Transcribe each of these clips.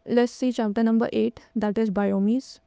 let's see chapter number 8, that is biomes.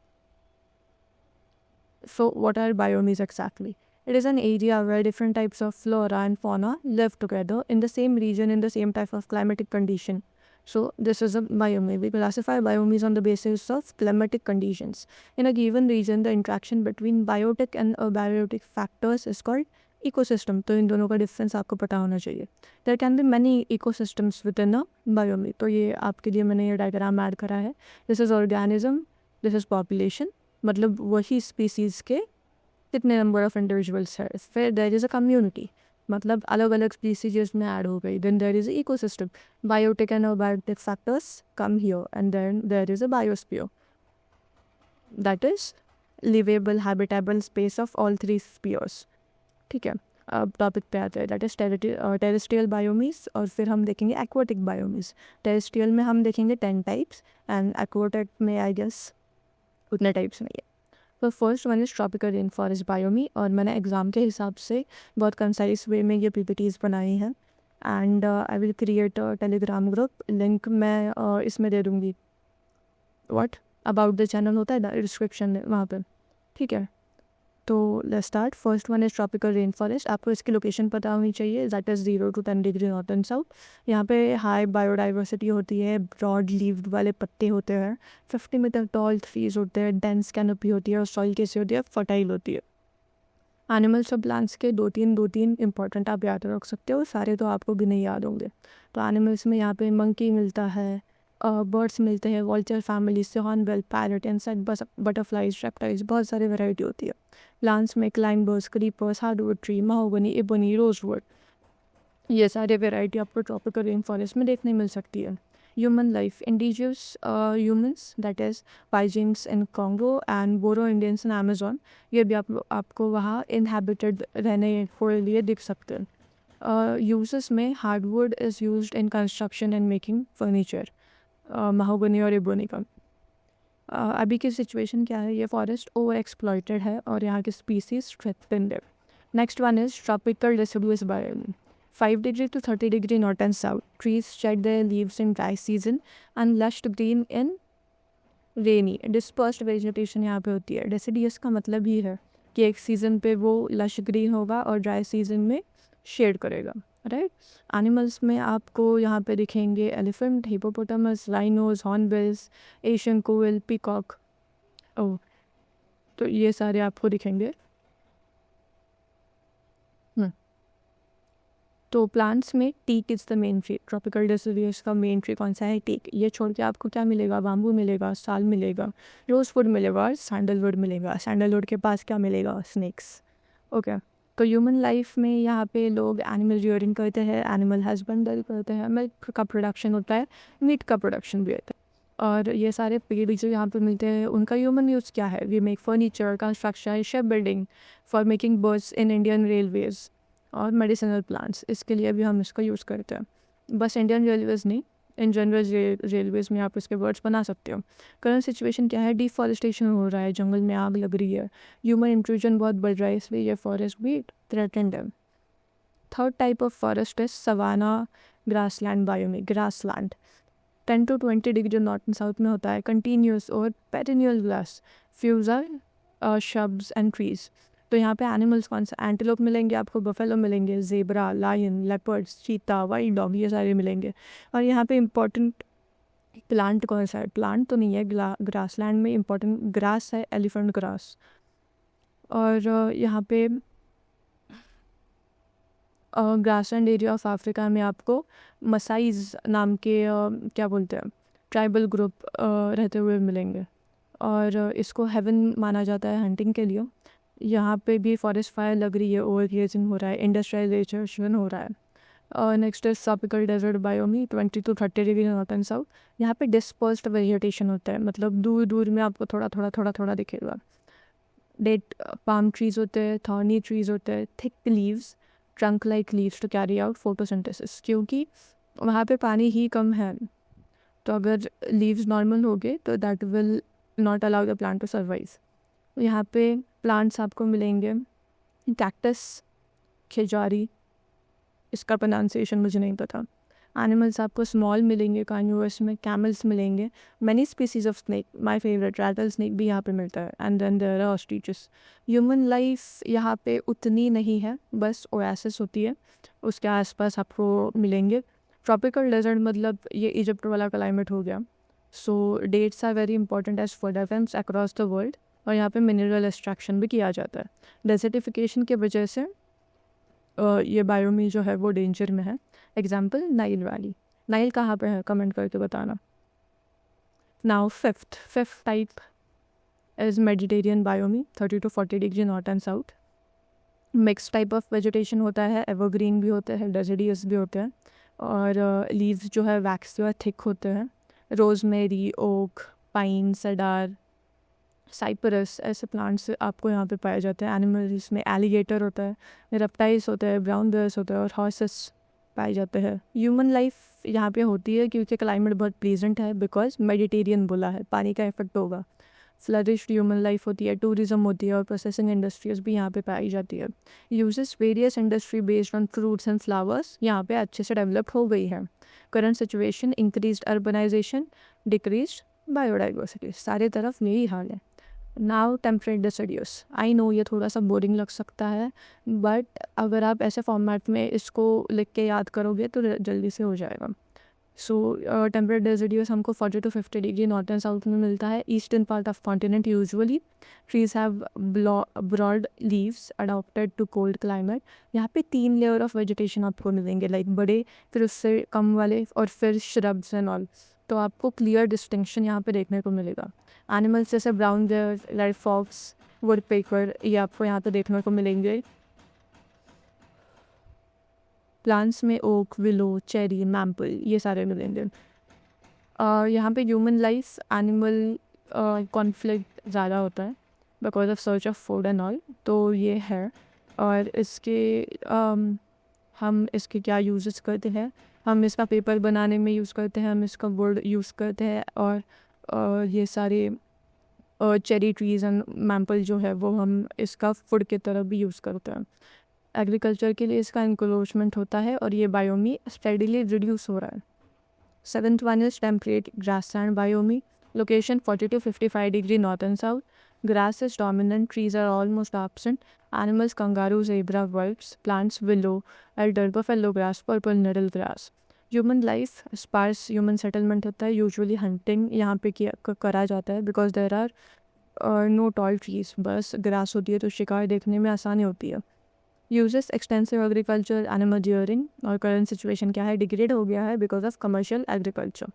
So what are biomes exactly? It is an area where different types of flora and fauna live together in the same region in the same type of climatic condition. So this is a biome. We classify biomes on the basis of climatic conditions. In a given region, the interaction between biotic and abiotic factors is called ecosystem. तो इन दोनों का difference आपको पता होना चाहिए. There can be many ecosystems within a biome. तो ये आपके लिए मैंने ये डायग्राम ऐड करा है. This is organism, this is population. मतलब वही स्पीसीज़ के कितने नंबर ऑफ इंडिविजुअल्स है. फिर देयर इज़ अ कम्युनिटी, मतलब अलग अलग स्पीसीज इसमें ऐड हो गई. Then there is a ecosystem. Biotic and abiotic factors come here and then there is a biosphere, that is livable habitable space of all three spheres. ठीक है, अब topic पे आते हैं, दैट इज़ टेरेस्ट्रियल बायोमीस. और फिर हम देखेंगे एक्वाटिक बायोमीस. टेरेस्ट्रियल में हम देखेंगे 10 टाइप्स एंड एक्वाटिक में आई गेस उतने टाइप्स नहीं है. तो first one is tropical rain forest बायोमी. और मैंने एग्ज़ाम के हिसाब से बहुत कंसाइज वे में ये PPTs बनाई हैं. And I will create a Telegram group. Link मैं इसमें दे दूँगी. व्हाट अबाउट द चैनल होता है डिस्क्रिप्शन में, वहाँ पर. ठीक है, तो let's start. First one is tropical rain forest. आपको इसकी लोकेशन पता होनी चाहिए, that is 0 to 10 degree north and south. यहाँ पे हाई बायोडाइवर्सिटी होती है, ब्रॉड लीव्ड वाले पत्ते होते हैं, 50 मीटर टॉल ट्रीज होते हैं, डेंस कैनोपी होती है और सॉइल कैसी होती है, फर्टाइल होती है. एनिमल्स और प्लांट्स के दो तीन इंपॉर्टेंट आप याद रख सकते हो, सारे तो आपको भी नहीं याद होंगे. तो एनिमल्स में यहाँ पे मंकी मिलता है, बर्ड्स मिलते हैं, वॉल्चर फैमिली से, hornbill, parrot, insect, butterflies, reptiles, बहुत सारी वैरायटी होती है. प्लांट्स में climbers, creepers, hardwood tree, mahogany, ebony, rosewood, ये सारे वैरायटी आपको ट्रॉपिकल रेन फॉरेस्ट में देखने मिल सकती है. Human life, indigenous humans that is pygmies in Congo and Boro Indians in Amazon, ये भी आपको वहाँ इनहेबिटेड रहने के लिए दिख सकते हैं. यूजेस में hardwood is used in construction and making furniture, mahogany और इबोनी का. अभी की सिचुएशन क्या है, ये फॉरेस्ट ओवर एक्सप्लॉयटेड है और यहाँ की स्पीसीज थ्रेटन्ड है. Next one is tropical deciduous biome. 5 degree to 30 degree north and south. Trees shed their leaves in dry season and lush green in rainy. Dispersed vegetation यहाँ पे होती है. Deciduous का मतलब ही है कि एक सीज़न पे वो lush green होगा और ड्राई सीज़न में शेड करेगा, राइट. एनिमल्स में आपको यहाँ पे दिखेंगे elephant, hippopotamus, rhinos, hornbills, Asian koel, peacock. Oh, तो ये सारे आपको दिखेंगे. तो प्लांट्स में teak is the main tree. Tropical deciduous का मेन ट्री कौन सा है, टीक. ये छोड़ के आपको क्या मिलेगा, बाम्बू मिलेगा, साल मिलेगा, रोजवुड मिलेगा, सैंडलवुड मिलेगा. सैंडलवुड के पास क्या मिलेगा, स्नेक्स. ओके, तो ह्यूमन लाइफ में यहाँ पे लोग एनिमल रियरिंग करते हैं, एनिमल हस्बेंडरी करते हैं, मिल्क का प्रोडक्शन होता है, मीट का प्रोडक्शन भी होता है. और ये सारे पेड़ जो यहाँ पे मिलते हैं उनका ह्यूमन यूज़ क्या है, we make furniture, construction, ship building, for making birds in Indian railways और मेडिसिनल प्लांट्स, इसके लिए भी हम इसका यूज़ करते हैं. बस इंडियन रेलवेज़ नहीं, इन जनरल रेलवेज़ में आप इसके वर्ड्स बना सकते हो. करंट सिचुएशन क्या है, डिफॉरेस्टेशन हो रहा है, जंगल में आग लग रही है, ह्यूमन इंट्रूजन बहुत बढ़ रहा है, इसलिए ये फॉरेस्ट भी थ्रेटेंड है. थर्ड टाइप ऑफ फॉरेस्ट है savanna grassland biome. Grassland 10 to 20 degree north and south में होता है, कंटिन्यूस और perennial grass, fewer shrubs and trees. तो यहाँ पे एनिमल्स कौन सा, एंटीलोप मिलेंगे आपको, बफेलो मिलेंगे, जेब्रा, लायन, लेपर्ड्स, चीता, वाइल्ड डॉग, ये सारे मिलेंगे. और यहाँ पे इम्पॉर्टेंट प्लांट कौन सा है, प्लांट तो नहीं है, ग्रासलैंड में इम्पॉर्टेंट ग्रास है, एलिफेंट ग्रास. और यहाँ पे ग्रासलैंड एरिया ऑफ अफ्रीका में आपको मसाइज नाम के क्या बोलते हैं, ट्राइबल ग्रुप रहते हुए मिलेंगे. और इसको हेवन माना जाता है हंटिंग के लिए. यहाँ पे भी फॉरेस्ट फायर लग रही है, ओवर ग्लेजिंग हो रहा है, इंडस्ट्रियलाइजेशन हो रहा है. और next is tropical desert biome, 20 to 30 degree north and south. यहाँ पे डिस्पर्स्ड वेजिटेशन होता है, मतलब दूर दूर में आपको थोड़ा दिखेगा. डेट पाम ट्रीज होते हैं, थॉर्नी ट्रीज होते हैं, thick leaves, trunk like leaves to carry out photosynthesis, क्योंकि वहाँ पे पानी ही कम है. तो अगर लीव्स नॉर्मल हो गए तो that will not allow the plant to survive. यहाँ पे प्लांट्स आपको मिलेंगे, कैक्टस, खिजारी, इसका प्रोनाउंसिएशन मुझे नहीं पता, एनिमल्स आपको स्मॉल मिलेंगे कार्निवोरस में, कैमल्स मिलेंगे, many species of snake, my favourite rattle snake भी यहाँ पे मिलता है, and then there are ostriches. Human life यहाँ पे उतनी नहीं है, बस ओएसिस होती है, उसके आसपास आपको मिलेंगे। ट्रॉपिकल डेजर्ट मतलब ये इजिप्ट वाला क्लाइमेट हो गया। So dates are very important as food items across the world, और यहाँ पे मिनरल एक्सट्रैक्शन भी किया जाता है। डेजर्टिफिकेशन की वजह से ये बायोमी जो है वो डेंजर में है। Example Nile valley. नाइल कहाँ पे है कमेंट करके बताना। Now fifth type is Mediterranean बायोमी, 30 to 40 degree north and south. Mix type of vegetation होता है, एवरग्रीन भी होते हैं, डेजर्टियस भी होते हैं, और लीव्स जो है वैक्स जो है थिक होते हैं। Rosemary, oak, pine, cedar, cypress ऐसे प्लांट्स आपको यहाँ पे पाए जाते हैं। एनिमल्स में एलिगेटर होता है, रेप्टाइल्स होते हैं, ब्राउन बेयर्स होते हैं, और हॉर्सेस पाए जाते हैं। ह्यूमन लाइफ यहाँ पे होती है क्योंकि क्लाइमेट बहुत प्लीजेंट है, बिकॉज मेडिटेरियन बोला है, पानी का इफेक्ट होगा। फ्लरिश्ड ह्यूमन लाइफ होती है, टूरिज्म होती है, और प्रोसेसिंग इंडस्ट्रीज भी यहाँ पे पाई जाती है। Uses various industry based on fruits and flowers यहाँ पे अच्छे से डेवलप हो गई है। Current situation increased urbanisation, decreased biodiversity, सारे तरफ यही हाल है। Now temperate deciduous. I know ये थोड़ा सा बोरिंग लग सकता है, बट अगर आप ऐसे फॉर्मेट में इसको लिख के याद करोगे तो जल्दी से हो जाएगा। सो टेम्परेट डेसिडियस हमको 40 to 50 degree north and south में मिलता है। Eastern part of continent usually trees have broad leaves adopted to cold climate. यहाँ पे 3 लेयर ऑफ वेजिटेशन आपको मिलेंगे, लाइक बड़े, फिर उससे कम वाले, और फिर श्रब्स एंड ऑल। तो आपको क्लियर डिस्टिंक्शन यहाँ पे देखने को मिलेगा। एनिमल्स जैसे brown bear, red fox, woodpecker, ये आपको यहाँ पे देखने को मिलेंगे। प्लांट्स में ओक, विलो, चेरी, मैम्पल, ये सारे मिलेंगे। यहाँ पे ह्यूमन लाइफ एनिमल कॉन्फ्लिक्ट ज़्यादा होता है because of search of food and all, तो ये है। और इसके हम इसके क्या यूजेस करते हैं, हम इसका पेपर बनाने में यूज़ करते हैं, हम इसका वुड यूज़ करते हैं, और ये सारे चेरी ट्रीज़ एंड मैम्पल जो है वो हम इसका फूड की तरह भी यूज़ करते हैं। एग्रीकल्चर के लिए इसका इंक्रोचमेंट होता है, और ये बायोमी स्टेडीली रिड्यूस हो रहा है। 7th one is temperate grassland biome, location 40 to 55 degree north and south. Grass is dominant, trees are almost absent. Animals kangaroo, zebra, wolves, plants willow, alder, buffalo grass, purple needle grass. Human life sparse human settlement होता है, usually hunting यहाँ पे करा जाता है, because there are no tall trees, बस grass होती है तो शिकार देखने में आसानी होती है। Uses extensive agriculture, animal rearing, और करंट सिचुएशन क्या है, डिग्रेड हो गया है because of commercial agriculture.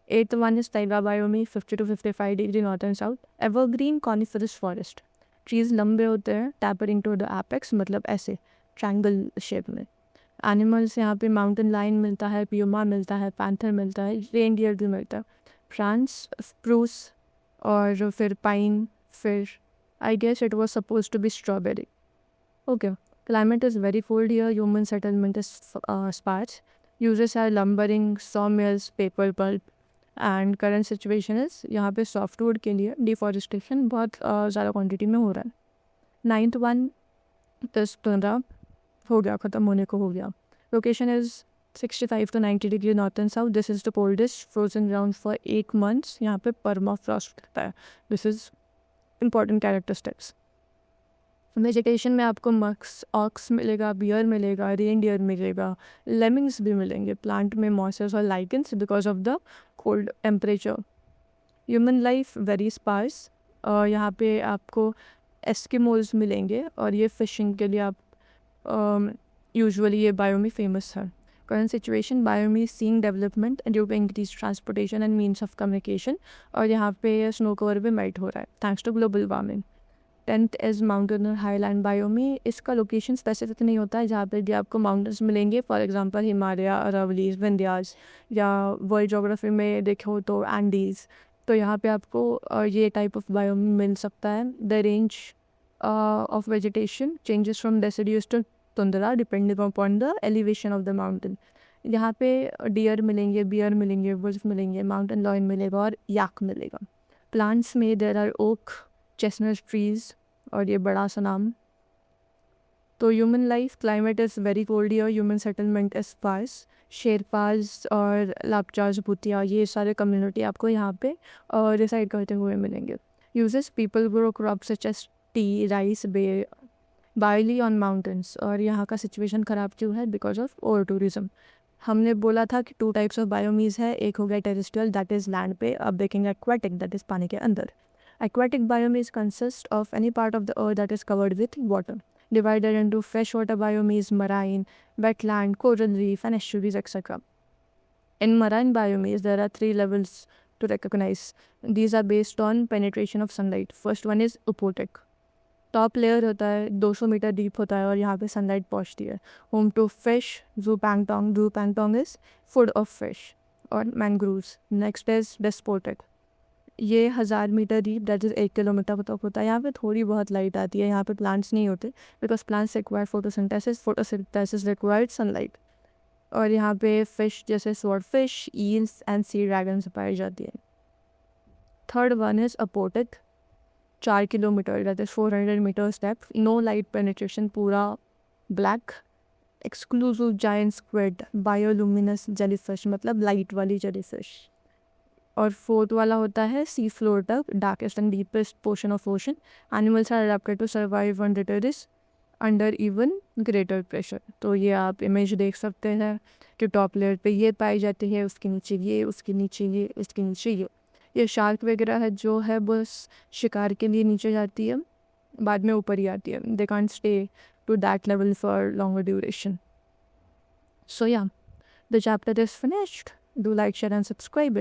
8th one is Tyga बायोमी, 50 to 55 degree north and south. Evergreen coniferous forest, trees लंबे होते हैं, टैपरिंग टू द एपेक्स, मतलब ऐसे ट्रायंगल शेप में। एनिमल्स यहाँ पे माउंटेन लाइन मिलता है, प्यूमा मिलता है, पैंथर मिलता है, रेनडियर भी मिलता है। फ्रांस स्प्रूस, और फिर पाइन, फिर I guess it was suppose to be strawberry. Okay, climate is very cold here, human settlement is sparse. Uses are lumbering, sawmills, paper pulp, and current situation is यहाँ पे softwood के लिए deforestation बहुत ज़्यादा quantity में हो रहा है। 9th वन दस तंद्रा हो गया, ख़त्म होने को हो गया। Location is 65 to 90 degree north and south. This is the coldest frozen ground for 8 months। यहाँ पे परमाफ्रॉस्ट रहता है। This is important characteristics. Vegetation में आपको मक्स, ऑक्स मिलेगा, बियर मिलेगा, रेनडियर मिलेगा, लेमिंग्स भी मिलेंगे। प्लांट में मॉसेस और lichens because of the cold temperature. Human life very sparse, यहाँ पे आपको एस्किमोज मिलेंगे, और ये फिशिंग के लिए आप यूजुअली ये बायोमी फेमस है। Current situation, biome seeing development due to increase transportation and means of communication, और यहाँ पे स्नो कवर भी मेल्ट हो रहा है thanks to global warming. 10th is mountain और हाईलैंड बायोमी। इसका लोकेशन स्पेसिफिक नहीं होता है, जहाँ पर भी आपको माउंटेन्स मिलेंगे, फॉर एग्जांपल हिमालय, अरावलीज, विंध्यास, या वर्ल्ड जोग्राफी में देखो तो एंडीज़, तो यहाँ पे आपको ये टाइप ऑफ बायोमी मिल सकता है। The range of vegetation changes from deciduous to tundra depending upon the elevation of the mountain. यहाँ पे डियर मिलेंगे, बियर मिलेंगे, वुल्फ मिलेंगे, माउंटेन लॉयन मिलेगा, और याक मिलेगा। प्लांट्स में there are oak, chestnut trees, और ये बड़ा सा नाम तो human life, climate is very cold year, human settlement is sparse. Sherpas और लापचाज भूतिया, ये सारे कम्युनिटी आपको यहाँ पे रिसाइड करते हुए मिलेंगे। Uses, people grow crop such as tea, rice, barley on mountains. और यहाँ का सिचुएशन ख़राब क्यों है? Because of over tourism. हमने बोला था कि 2 टाइप्स ऑफ बायोमीज है, एक हो गया टेरेस्ट्रियल, दैट इज़ लैंड पे, अब देखेंगे एक्वाटिक, दैट इज़ पानी के अंदर। Aquatic biomes consist of any part of the earth that is covered with water, divided into freshwater biomes, marine, wetland, coral reef, and estuaries, etc. In marine biomes, there are 3 levels to recognize. These are based on penetration of sunlight. First one is apotic. Top layer होता है 200 metre deep होता है और यहाँ पे sunlight पहुँचती है। Home to fish, zooplankton is food of fish और मैंग्रोव्स। नेक्स्ट इज डेस्पोटिक, ये 1000 metre deep, that is 1 kilometre तक होता है। यहाँ पे थोड़ी बहुत लाइट आती है, यहाँ पे प्लांट्स नहीं होते because plants require photosynthesis required sunlight. और यहाँ पे फिश जैसे swordfish, eels and sea dragon पाई जाती है। Third one is aphotic, 4 kilometre, that is 400 metre depth, no light penetration, पूरा black, exclusive giant squid, bioluminescent jellyfish, मतलब light वाली जेलीफिश। और फोर्थ वाला होता है सी फ्लोर तक, darkest and deepest portion of ocean. Animals are adapted to survive on terrace under even greater pressure. तो ये आप इमेज देख सकते हैं कि टॉप लेयर पे ये पाई जाती है, उसके नीचे ये, उसके नीचे ये, इसके नीचे ये शार्क वगैरह है जो है बस शिकार के लिए नीचे जाती है, बाद में ऊपर ही आती है। They can't stay to that level for longer duration. So yeah, the chapter is finished. Do like, share and subscribe it.